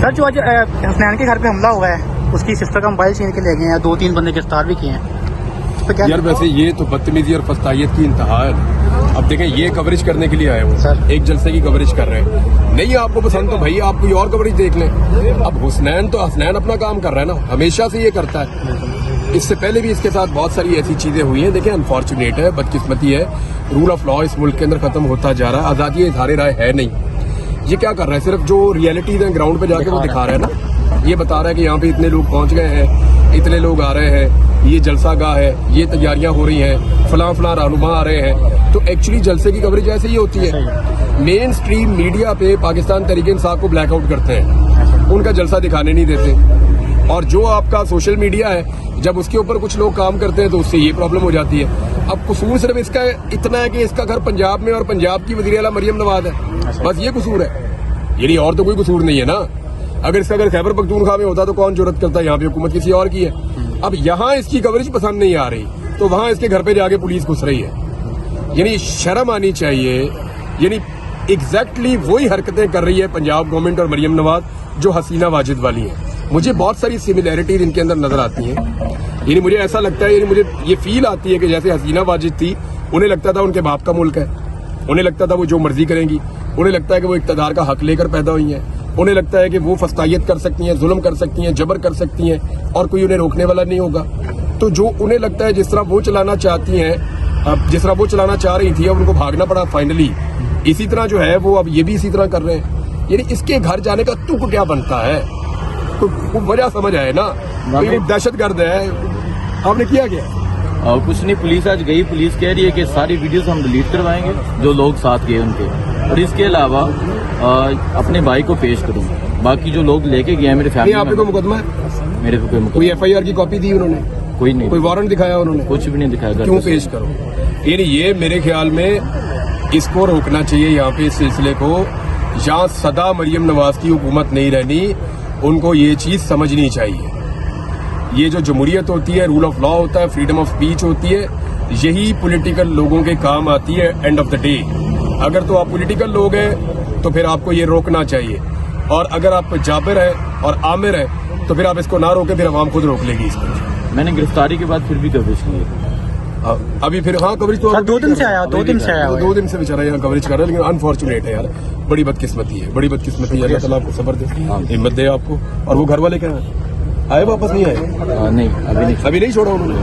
سر جو آج حسنین کے گھر پہ حملہ ہوا ہے اس کی سسٹر کا موبائل چھین کے لے گئے ہیں, 2-3 بندے گرفتار بھی کیے ہیں. اس پہ کیا یار ویسے یہ تو بدتمیزی اور فستائیت کی انتہا ہے. اب دیکھیں یہ کوریج کرنے کے لیے آئے ہوں سر, ایک جلسے کی کوریج کر رہے ہیں. نہیں آپ کو پسند تو بھائی آپ کوئی اور کوریج دیکھ لیں. اب حسنین اپنا کام کر رہا ہے نا, ہمیشہ سے یہ کرتا ہے. اس سے پہلے بھی اس کے ساتھ بہت ساری ایسی چیزیں ہوئی ہیں. دیکھیں انفارچونیٹ ہے, بدقسمتی ہے, رول آف لا اس ملک کے اندر ختم ہوتا جا رہا ہے. آزادی اظہار رائے ہے نہیں. یہ کیا کر رہا ہے, صرف جو ریئلٹیز ہیں گراؤنڈ پہ جا کے وہ دکھا رہا ہے نا. یہ بتا رہا ہے کہ یہاں پہ اتنے لوگ پہنچ گئے ہیں, اتنے لوگ آ رہے ہیں, یہ جلسہ گاہ ہے, یہ تیاریاں ہو رہی ہیں, فلاں فلاں رہنما آ رہے ہیں. تو ایکچولی جلسے کی کوریج ایسے ہی ہوتی ہے. مین اسٹریم میڈیا پہ پاکستان تحریک انصاف کو بلیک آؤٹ کرتے ہیں, ان کا جلسہ دکھانے نہیں دیتے. اور جو آپ کا سوشل میڈیا ہے, جب اس کے اوپر کچھ لوگ کام کرتے ہیں تو اس سے یہ پرابلم ہو جاتی ہے. اب قصور صرف اس کا اتنا ہے کہ اس کا گھر پنجاب میں اور پنجاب کی وزیر اعلیٰ مریم نواز ہے, بس یہ قصور ہے. یعنی اور تو کوئی قصور نہیں ہے نا. اگر اس کا اگر خیبر پختونخوا میں ہوتا تو کون جرات کرتا ہے, یہاں پہ حکومت کسی اور کی ہے. اب یہاں اس کی کوریج پسند نہیں آ رہی تو وہاں اس کے گھر پہ جا کے پولیس گھس رہی ہے. یعنی شرم آنی چاہیے. یعنی ایگزیکٹلی وہی حرکتیں کر رہی ہے پنجاب گورنمنٹ اور مریم نواز جو حسینہ واجد والی ہیں. مجھے بہت ساری سملیرٹیز ان کے اندر نظر آتی ہیں. یعنی مجھے ایسا لگتا ہے, یعنی مجھے یہ فیل آتی ہے کہ جیسے حسینہ واجد تھی, انہیں لگتا تھا ان کے باپ کا ملک ہے, انہیں لگتا تھا وہ جو مرضی کریں گی, انہیں لگتا ہے کہ وہ اقتدار کا حق لے کر پیدا ہوئی ہیں, انہیں لگتا ہے کہ وہ فستائیت کر سکتی ہیں, ظلم کر سکتی ہیں, جبر کر سکتی ہیں اور کوئی انہیں روکنے والا نہیں ہوگا. تو جو انہیں لگتا ہے جس طرح وہ چلانا چاہتی ہیں, جس طرح وہ چلانا چاہ رہی تھی, اب ان کو بھاگنا پڑا فائنلی, اسی طرح جو ہے وہ اب یہ بھی اسی طرح کر رہے ہیں. یعنی اس کے گھر جانے کا تک کیا بنتا ہے, تو وہ وجہ سمجھ آئے نا, دہشت گرد ہے. آپ نے کیا کیا اور کچھ نہیں. پولیس آج گئی, پولیس کہہ رہی ہے کہ ساری ویڈیوز ہم ڈیلیٹ کروائیں گے جو لوگ ساتھ گئے ان کے, اور اس کے علاوہ اپنے بھائی کو پیش کروں. باقی جو لوگ لے کے گئے ہیں میرے فیملی, آپ کو مقدمہ ہے, میرے کو کوئی ایف آئی آر کی کاپی دی انہوں نے, کوئی نہیں, کوئی وارنٹ دکھایا انہوں نے, کچھ بھی نہیں دکھایا. کیوں پیش کرو. یعنی یہ میرے خیال میں اس کو روکنا چاہیے یہاں پہ اس سلسلے کو. جہاں سدا مریم نواز کی حکومت نہیں رہنی, ان کو یہ چیز سمجھنی چاہیے. یہ جو جمہوریت ہوتی ہے, رول آف لا ہوتا ہے, فریڈم آف اسپیچ ہوتی ہے, یہی پولیٹیکل لوگوں کے کام آتی ہے اینڈ آف دا ڈے. اگر تو آپ پولیٹیکل لوگ ہیں تو پھر آپ کو یہ روکنا چاہیے, اور اگر آپ جابر ہیں اور عامر ہیں تو پھر آپ اس کو نہ روکیں, پھر عوام خود روک لے گی اس کو. میں نے گرفتاری کے بعد پھر بھی کوریج کی ہے. ابھی پھر ہاں کوریج تو 2 دن سے آیا, 2 دن سے آیا, 2 دن سے بیچارہ یہاں کوریج کر رہا ہے. لیکن انفارچونیٹ ہے یار, بڑی بدقسمتی ہے, بڑی بدقسمتی ہے. اللہ تعالیٰ آپ کو صبر دے, ہمت دے آپ کو. اور وہ گھر والے کیا آئے, واپس نہیں آئے؟ نہیں, ابھی نہیں چھوڑا انہوں نے.